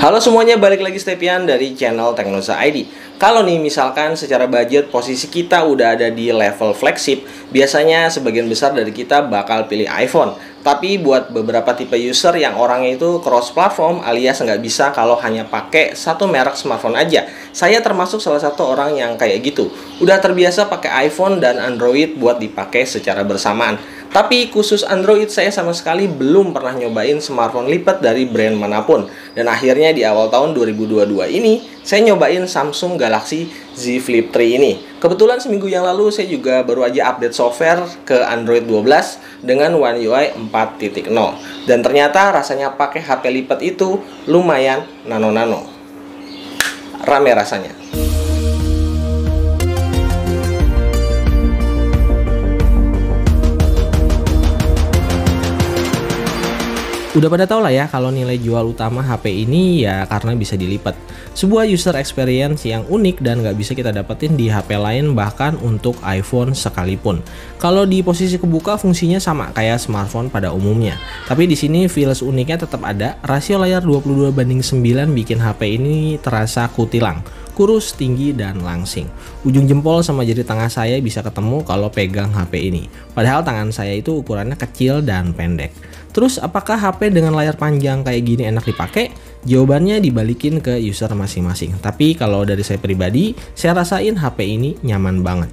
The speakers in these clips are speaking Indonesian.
Halo semuanya, balik lagi Stepian dari channel Teknosa ID. Kalau nih misalkan secara budget posisi kita udah ada di level flagship, biasanya sebagian besar dari kita bakal pilih iPhone. Tapi buat beberapa tipe user yang orangnya itu cross platform alias nggak bisa kalau hanya pakai satu merek smartphone aja. Saya termasuk salah satu orang yang kayak gitu. Udah terbiasa pakai iPhone dan Android buat dipakai secara bersamaan. Tapi khusus Android saya sama sekali belum pernah nyobain smartphone lipat dari brand manapun. Dan akhirnya di awal tahun 2022 ini saya nyobain Samsung Galaxy Z Flip 3 ini. Kebetulan seminggu yang lalu saya juga baru aja update software ke Android 12 dengan One UI 4.0. Dan ternyata rasanya pakai HP lipat itu lumayan nano-nano. Rame rasanya. Udah pada tau lah ya kalau nilai jual utama HP ini ya karena bisa dilipat. Sebuah user experience yang unik dan nggak bisa kita dapetin di HP lain bahkan untuk iPhone sekalipun. Kalau di posisi kebuka fungsinya sama kayak smartphone pada umumnya. Tapi di sini feels uniknya tetap ada. Rasio layar 22:9 bikin HP ini terasa kutilang, kurus, tinggi, dan langsing. Ujung jempol sama jari tangan saya bisa ketemu kalau pegang HP ini. Padahal tangan saya itu ukurannya kecil dan pendek. Terus apakah HP dengan layar panjang kayak gini enak dipakai? Jawabannya dibalikin ke user masing-masing. Tapi kalau dari saya pribadi, saya rasain HP ini nyaman banget.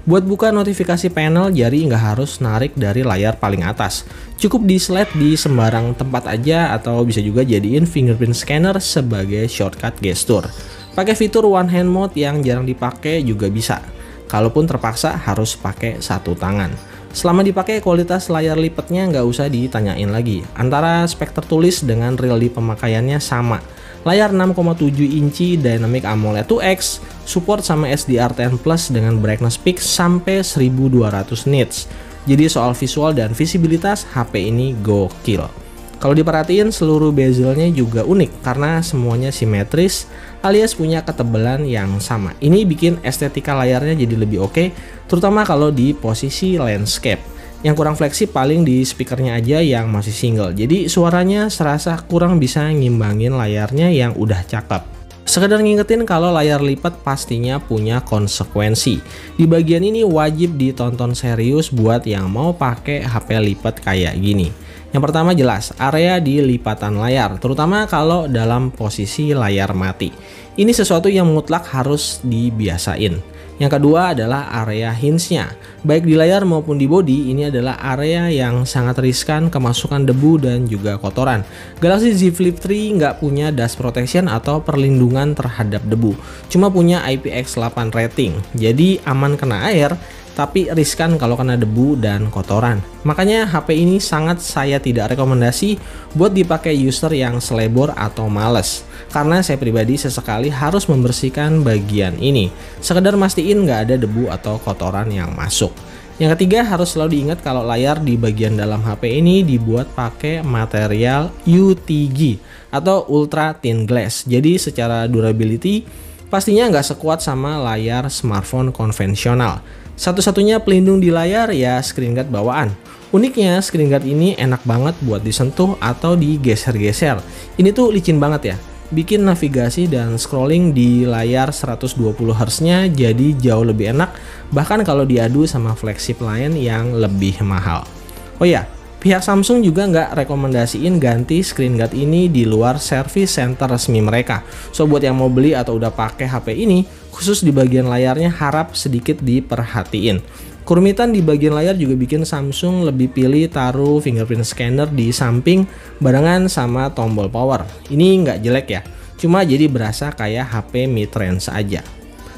Buat buka notifikasi panel, jari nggak harus narik dari layar paling atas. Cukup di slide di sembarang tempat aja atau bisa juga jadiin fingerprint scanner sebagai shortcut gestur. Pakai fitur one hand mode yang jarang dipakai juga bisa. Kalaupun terpaksa harus pakai satu tangan. Selama dipakai kualitas layar lipatnya nggak usah ditanyain lagi. Antara spek tertulis dengan real di pemakaiannya sama. Layar 6,7 inci Dynamic AMOLED 2X, support sama SDR10 Plus dengan brightness peak sampai 1200 nits. Jadi soal visual dan visibilitas HP ini gokil. Kalau diperhatiin seluruh bezelnya juga unik karena semuanya simetris alias punya ketebalan yang sama. Ini bikin estetika layarnya jadi lebih oke, terutama kalau di posisi landscape. Yang kurang fleksib paling di speakernya aja yang masih single. Jadi suaranya serasa kurang bisa ngimbangin layarnya yang udah cakep. Sekedar ngingetin kalau layar lipat pastinya punya konsekuensi. Di bagian ini wajib ditonton serius buat yang mau pakai HP lipat kayak gini. Yang pertama jelas, area di lipatan layar, terutama kalau dalam posisi layar mati. Ini sesuatu yang mutlak harus dibiasain. Yang kedua adalah area hinge-nya. Baik di layar maupun di body, ini adalah area yang sangat riskan kemasukan debu dan juga kotoran. Galaxy Z Flip 3 nggak punya dust protection atau perlindungan terhadap debu. Cuma punya IPX8 rating, jadi aman kena air, tapi riskan kalau kena debu dan kotoran. Makanya HP ini sangat saya tidak rekomendasi buat dipakai user yang selebor atau males. Karena saya pribadi sesekali harus membersihkan bagian ini. Sekedar mastiin nggak ada debu atau kotoran yang masuk. Yang ketiga harus selalu diingat kalau layar di bagian dalam HP ini dibuat pakai material UTG atau Ultra Thin Glass. Jadi secara durability pastinya nggak sekuat sama layar smartphone konvensional. Satu-satunya pelindung di layar ya screen guard bawaan. Uniknya screen guard ini enak banget buat disentuh atau digeser-geser. Ini tuh licin banget ya. Bikin navigasi dan scrolling di layar 120 Hz-nya jadi jauh lebih enak, bahkan kalau diadu sama flagship lain yang lebih mahal. Oh ya, pihak Samsung juga nggak rekomendasiin ganti screen guard ini di luar service center resmi mereka. So buat yang mau beli atau udah pakai HP ini, khusus di bagian layarnya harap sedikit diperhatiin. Kerumitan di bagian layar juga bikin Samsung lebih pilih taruh fingerprint scanner di samping barengan sama tombol power. Ini nggak jelek ya, cuma jadi berasa kayak HP mid-range aja.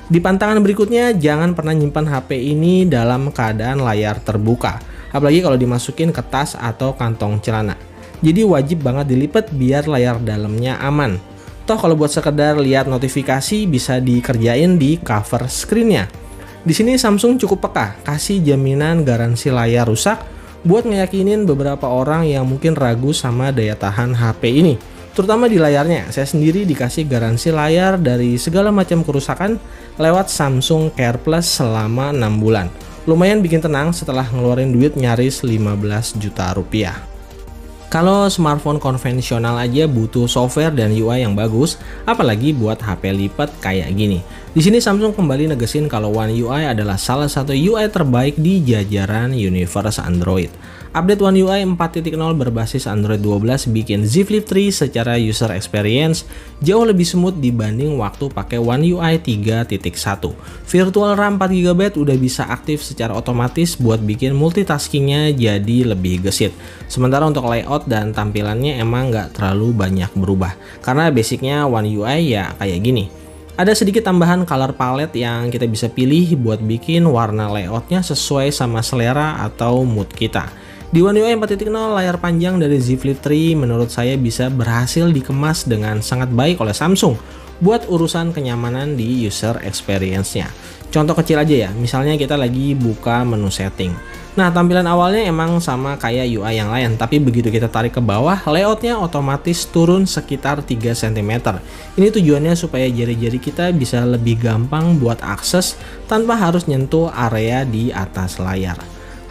Di pantangan berikutnya, jangan pernah nyimpan HP ini dalam keadaan layar terbuka. Apalagi kalau dimasukin ke tas atau kantong celana. Jadi wajib banget dilipat biar layar dalamnya aman. Toh kalau buat sekedar lihat notifikasi bisa dikerjain di cover screen-nya. Di sini Samsung cukup peka, kasih jaminan garansi layar rusak buat ngeyakinin beberapa orang yang mungkin ragu sama daya tahan HP ini. Terutama di layarnya, saya sendiri dikasih garansi layar dari segala macam kerusakan lewat Samsung Care Plus selama 6 bulan. Lumayan bikin tenang setelah ngeluarin duit nyaris 15 juta rupiah. Kalau smartphone konvensional aja butuh software dan UI yang bagus, apalagi buat HP lipat kayak gini. Di sini Samsung kembali negesin kalau One UI adalah salah satu UI terbaik di jajaran universe Android. Update One UI 4.0 berbasis Android 12 bikin Z Flip 3 secara user experience jauh lebih smooth dibanding waktu pakai One UI 3.1. Virtual RAM 4GB udah bisa aktif secara otomatis buat bikin multitaskingnya jadi lebih gesit. Sementara untuk layout dan tampilannya emang nggak terlalu banyak berubah, karena basicnya One UI ya kayak gini. Ada sedikit tambahan color palette yang kita bisa pilih buat bikin warna layoutnya sesuai sama selera atau mood kita. Di One UI 4.0, layar panjang dari Z Flip 3 menurut saya bisa berhasil dikemas dengan sangat baik oleh Samsung buat urusan kenyamanan di user experience-nya. Contoh kecil aja ya, misalnya kita lagi buka menu setting. Nah, tampilan awalnya emang sama kayak UI yang lain, tapi begitu kita tarik ke bawah, layoutnya otomatis turun sekitar 3 cm. Ini tujuannya supaya jari-jari kita bisa lebih gampang buat akses tanpa harus nyentuh area di atas layar.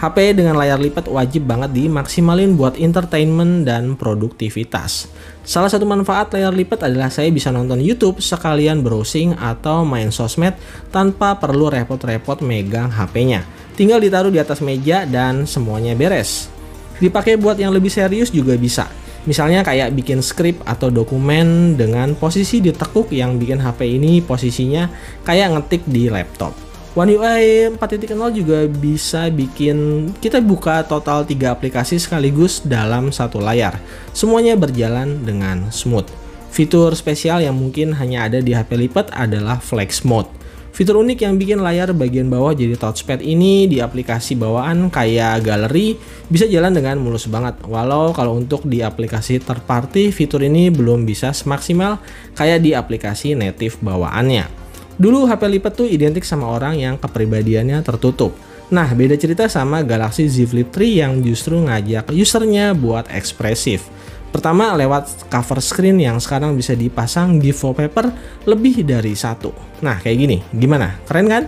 HP dengan layar lipat wajib banget dimaksimalin buat entertainment dan produktivitas. Salah satu manfaat layar lipat adalah saya bisa nonton YouTube sekalian browsing atau main sosmed tanpa perlu repot-repot megang HP-nya. Tinggal ditaruh di atas meja dan semuanya beres. Dipakai buat yang lebih serius juga bisa. Misalnya kayak bikin skrip atau dokumen dengan posisi ditekuk yang bikin HP ini posisinya kayak ngetik di laptop. One UI 4.0 juga bisa bikin kita buka total 3 aplikasi sekaligus dalam satu layar. Semuanya berjalan dengan smooth. Fitur spesial yang mungkin hanya ada di HP lipat adalah Flex Mode. Fitur unik yang bikin layar bagian bawah jadi touchpad ini di aplikasi bawaan kayak galeri bisa jalan dengan mulus banget. Walau kalau untuk di aplikasi third party fitur ini belum bisa semaksimal kayak di aplikasi native bawaannya. Dulu HP lipat tuh identik sama orang yang kepribadiannya tertutup. Nah, beda cerita sama Galaxy Z Flip 3 yang justru ngajak usernya buat ekspresif. Pertama lewat cover screen yang sekarang bisa dipasang di wallpaper lebih dari satu. Nah, kayak gini, gimana? Keren kan?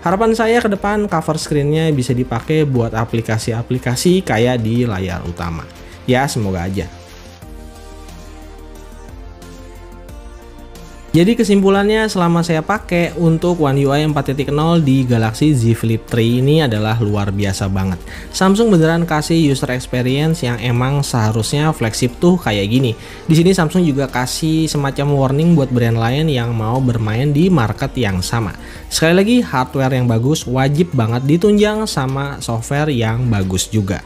Harapan saya ke depan cover screen-nya bisa dipakai buat aplikasi-aplikasi kayak di layar utama. Ya, semoga aja. Jadi kesimpulannya selama saya pakai untuk One UI 4.0 di Galaxy Z Flip 3 ini adalah luar biasa banget. Samsung beneran kasih user experience yang emang seharusnya flagship tuh kayak gini. Di sini Samsung juga kasih semacam warning buat brand lain yang mau bermain di market yang sama. Sekali lagi, hardware yang bagus wajib banget ditunjang sama software yang bagus juga.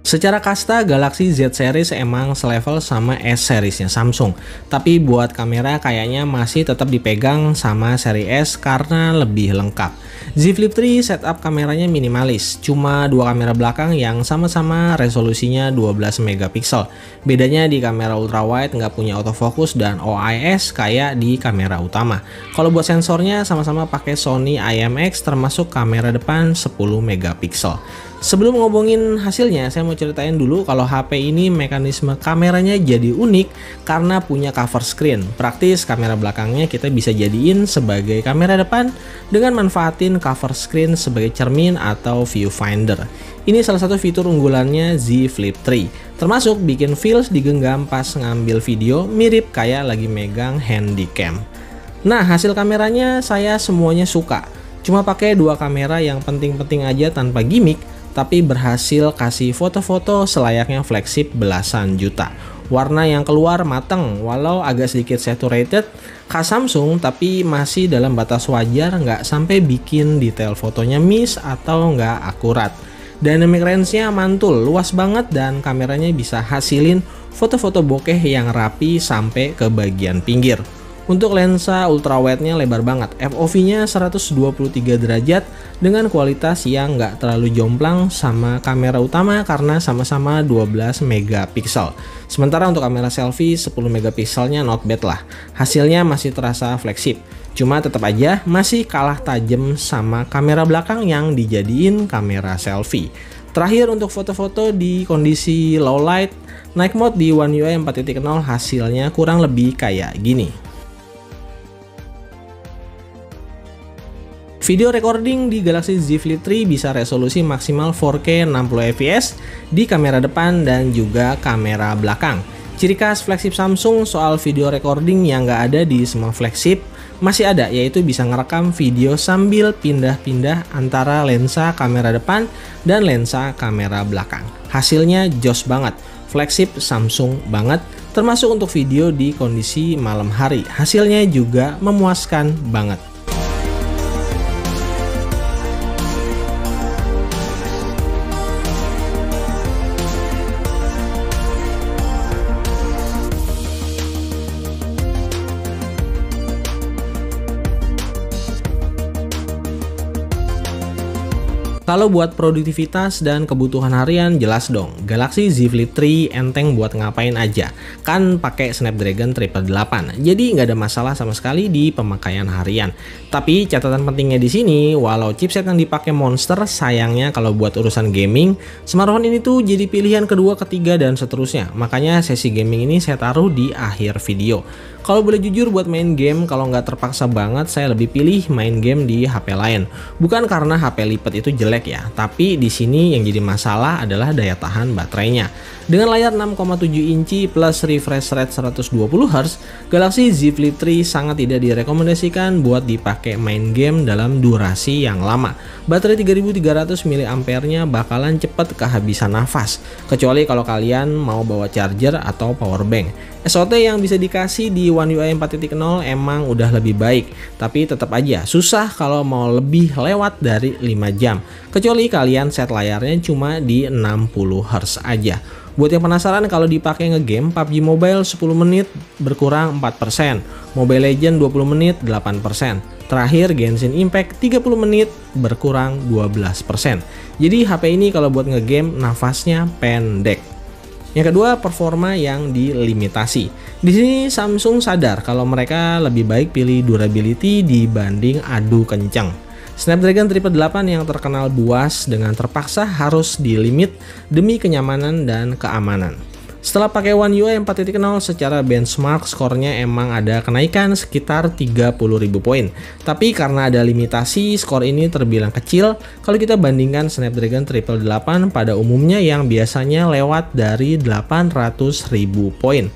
Secara kasta, Galaxy Z Series emang selevel sama S Seriesnya Samsung. Tapi buat kamera kayaknya masih tetap dipegang sama seri S karena lebih lengkap. Z Flip 3 setup kameranya minimalis, cuma dua kamera belakang yang sama-sama resolusinya 12 megapiksel. Bedanya di kamera ultrawide nggak punya autofocus dan OIS kayak di kamera utama. Kalau buat sensornya sama-sama pakai Sony IMX termasuk kamera depan 10 megapiksel. Sebelum ngomongin hasilnya, saya mau ceritain dulu kalau HP ini mekanisme kameranya jadi unik karena punya cover screen. Praktis, kamera belakangnya kita bisa jadiin sebagai kamera depan dengan manfaatin cover screen sebagai cermin atau viewfinder. Ini salah satu fitur unggulannya Z Flip 3, termasuk bikin feels digenggam pas ngambil video mirip kayak lagi megang handycam. Nah, hasil kameranya saya semuanya suka. Cuma pakai dua kamera yang penting-penting aja tanpa gimmick, tapi berhasil kasih foto-foto selayaknya flagship belasan juta. Warna yang keluar mateng, walau agak sedikit saturated khas Samsung, tapi masih dalam batas wajar, nggak sampai bikin detail fotonya miss atau nggak akurat. Dynamic range-nya mantul, luas banget, dan kameranya bisa hasilin foto-foto bokeh yang rapi sampai ke bagian pinggir. Untuk lensa ultrawide-nya lebar banget, FOV-nya 123 derajat dengan kualitas yang nggak terlalu jomplang sama kamera utama karena sama-sama 12 megapiksel. Sementara untuk kamera selfie 10 megapikselnya not bad lah, hasilnya masih terasa flagship. Cuma tetap aja masih kalah tajam sama kamera belakang yang dijadiin kamera selfie. Terakhir untuk foto-foto di kondisi low light, night mode di One UI 4.0 hasilnya kurang lebih kayak gini. Video recording di Galaxy Z Flip 3 bisa resolusi maksimal 4K 60 fps di kamera depan dan juga kamera belakang. Ciri khas flagship Samsung soal video recording yang nggak ada di semua flagship masih ada, yaitu bisa ngerekam video sambil pindah-pindah antara lensa kamera depan dan lensa kamera belakang. Hasilnya jos banget, flagship Samsung banget, termasuk untuk video di kondisi malam hari. Hasilnya juga memuaskan banget. Kalau buat produktivitas dan kebutuhan harian jelas dong, Galaxy Z Flip 3 enteng buat ngapain aja. Kan pakai Snapdragon 888, jadi nggak ada masalah sama sekali di pemakaian harian. Tapi catatan pentingnya di sini, walau chipset yang dipakai monster, sayangnya kalau buat urusan gaming, smartphone ini tuh jadi pilihan kedua, ketiga, dan seterusnya. Makanya sesi gaming ini saya taruh di akhir video. Kalau boleh jujur buat main game, kalau nggak terpaksa banget, saya lebih pilih main game di HP lain. Bukan karena HP lipat itu jelek ya, tapi di sini yang jadi masalah adalah daya tahan baterainya. Dengan layar 6,7 inci plus refresh rate 120Hz, Galaxy Z Flip 3 sangat tidak direkomendasikan buat dipakai main game dalam durasi yang lama. Baterai 3300 mAh-nya bakalan cepet kehabisan nafas, kecuali kalau kalian mau bawa charger atau power bank. SOT yang bisa dikasih di One UI 4.0 emang udah lebih baik, tapi tetap aja susah kalau mau lebih lewat dari 5 jam, kecuali kalian set layarnya cuma di 60Hz aja. Buat yang penasaran, kalau dipakai ngegame, PUBG Mobile 10 menit berkurang 4%, Mobile Legends 20 menit 8%, terakhir Genshin Impact 30 menit berkurang 12%. Jadi HP ini kalau buat ngegame nafasnya pendek. Yang kedua, performa yang dilimitasi. Di sini Samsung sadar kalau mereka lebih baik pilih durability dibanding adu kencang. Snapdragon 888 yang terkenal buas dengan terpaksa harus dilimit demi kenyamanan dan keamanan. Setelah pakai One UI 4.0, secara benchmark skornya emang ada kenaikan sekitar 30.000 poin. Tapi karena ada limitasi, skor ini terbilang kecil kalau kita bandingkan Snapdragon 888 pada umumnya yang biasanya lewat dari 800.000 poin.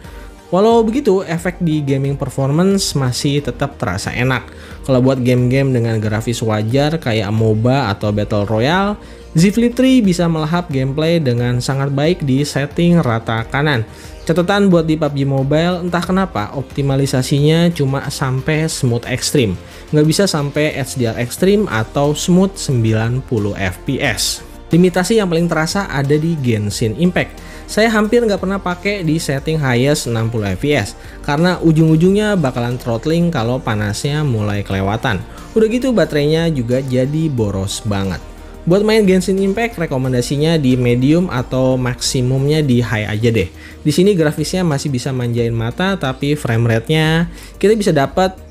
Walau begitu, efek di gaming performance masih tetap terasa enak. Kalau buat game-game dengan grafis wajar kayak MOBA atau Battle Royale, Z Flip 3 bisa melahap gameplay dengan sangat baik di setting rata kanan. Catatan buat di PUBG Mobile, entah kenapa optimalisasinya cuma sampai smooth extreme, nggak bisa sampai HDR extreme atau smooth 90 fps. Limitasi yang paling terasa ada di Genshin Impact. Saya hampir nggak pernah pakai di setting highest 60 fps karena ujung-ujungnya bakalan throttling kalau panasnya mulai kelewatan. Udah gitu baterainya juga jadi boros banget. Buat main Genshin Impact, rekomendasinya di medium atau maksimumnya di high aja deh. Di sini grafisnya masih bisa manjain mata, tapi frame rate-nya kita bisa dapat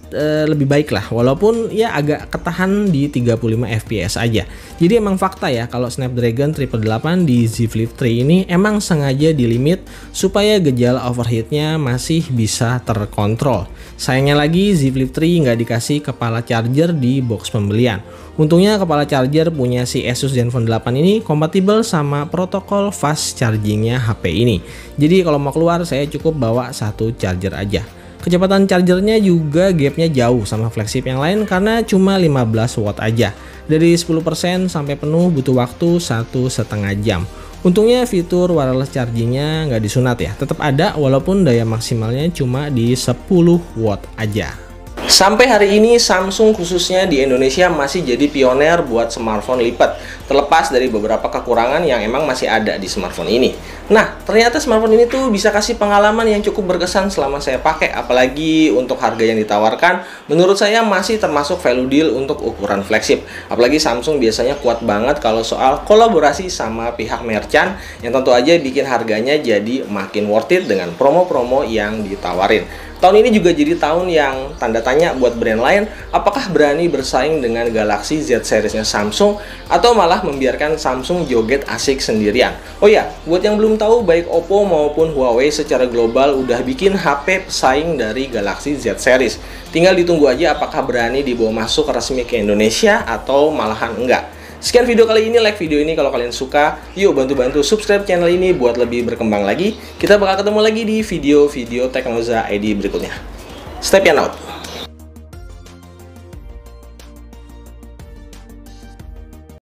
lebih baik lah, walaupun ya agak ketahan di 35 fps aja. Jadi emang fakta ya kalau Snapdragon 888 di Z Flip 3 ini emang sengaja dilimit supaya gejala overheatnya masih bisa terkontrol. Sayangnya lagi Z Flip 3 nggak dikasih kepala charger di box pembelian. Untungnya kepala charger punya si Asus Zenfone 8 ini kompatibel sama protokol fast chargingnya HP ini. Jadi kalau mau keluar saya cukup bawa satu charger aja. Kecepatan chargernya juga gapnya jauh sama flagship yang lain karena cuma 15 watt aja. Dari 10% sampai penuh butuh waktu 1,5 jam. Untungnya fitur wireless chargingnya nggak disunat ya, tetap ada walaupun daya maksimalnya cuma di 10 watt aja. Sampai hari ini Samsung khususnya di Indonesia masih jadi pioner buat smartphone lipat, terlepas dari beberapa kekurangan yang emang masih ada di smartphone ini. Nah, ternyata smartphone ini tuh bisa kasih pengalaman yang cukup berkesan selama saya pakai, apalagi untuk harga yang ditawarkan, menurut saya masih termasuk value deal untuk ukuran flagship. Apalagi Samsung biasanya kuat banget kalau soal kolaborasi sama pihak merchant, yang tentu aja bikin harganya jadi makin worth it dengan promo-promo yang ditawarin. Tahun ini juga jadi tahun yang tanda tanya buat brand lain, apakah berani bersaing dengan Galaxy Z Series-nya Samsung atau malah membiarkan Samsung joget asik sendirian. Oh ya, buat yang belum tahu, baik Oppo maupun Huawei secara global udah bikin HP pesaing dari Galaxy Z Series. Tinggal ditunggu aja apakah berani dibawa masuk resmi ke Indonesia atau malahan enggak. Sekian video kali ini, like video ini kalau kalian suka. Yuk bantu-bantu subscribe channel ini buat lebih berkembang lagi. Kita bakal ketemu lagi di video-video Teknoza ID berikutnya. Step and out.